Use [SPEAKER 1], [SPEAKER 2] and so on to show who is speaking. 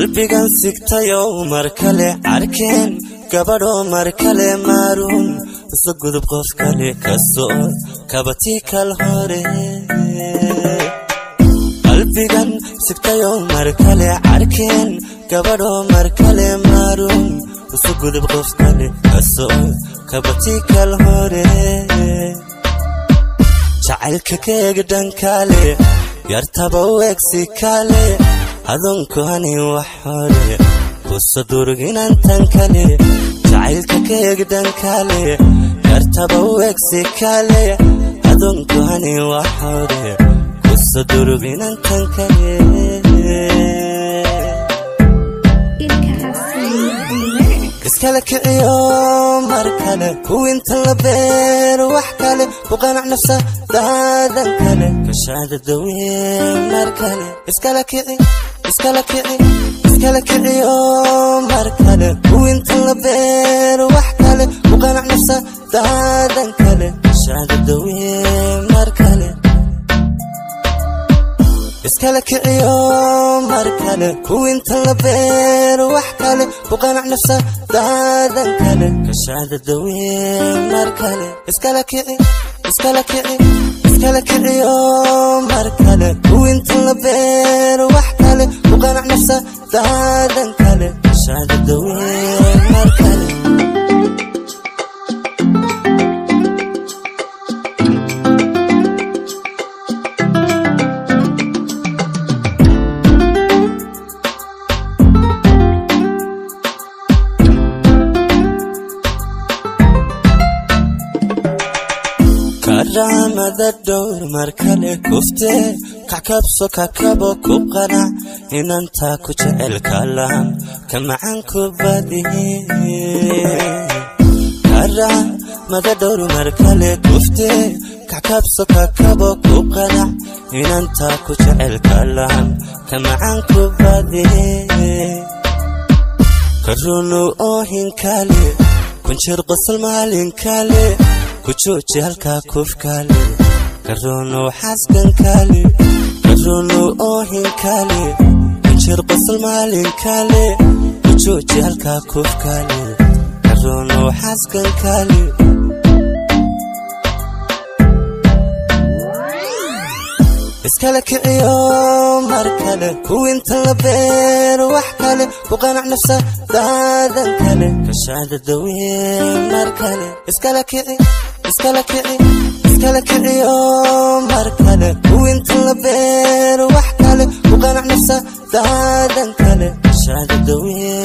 [SPEAKER 1] qalbigan sigtayo markale arkeen gabadho markale maarun isu gudub qof kale kasoo kabati kal hore qalbigan sigtayo markale arkeen gabadho markale maarun isu gudub qof kale kasoo kabati kal hore jacaylka keega dhankale yartaba weegsi kale adunku hani wax hore kusadurginan tankale jacaylka keega dhankale yartaba weegsi kale adunku hani wax hore kusadurginan tankale iskala kiciyo markale kuwinta la beer wax kale ku qanac nafsa daadan kale kashaada dawiye markale iskala kiciyo markale kuwinta la beer wax kale ku qanac nafsa daadan kale kashaada dawiye markale iskala kiciyo markale kuwinta la beer wax kale ku qanac nafsa daadan kale kashaada dawiye markale iskala kiciyo markale kuwinta la beer wax kale ku qanac nafsa daadan kale kashaada dawiye markale karamada dowr markale kufte kakabso kakabo kubqana inanta ku jecel kalam kamacan kubadihi karamada dowr markale kufte kakabso kakabo kubqana inanta ku jecel kalam kamacan kubadihi karunu ohin kale kunjir qosl maalin kale kuchuchi halka kufkale karono haskan kale karono ohin kale kunjir qosl maalin kale kuchuchi halka kufkale karono haskan kale iskala kiciyo markale kuwinta la beer wax kale ku qanac nafsa daadan kale kashaada dawiye markale iskala kiciyo markale kuwinta la beer wax kale ku qanac nafsa daadan kale kashaada dawiye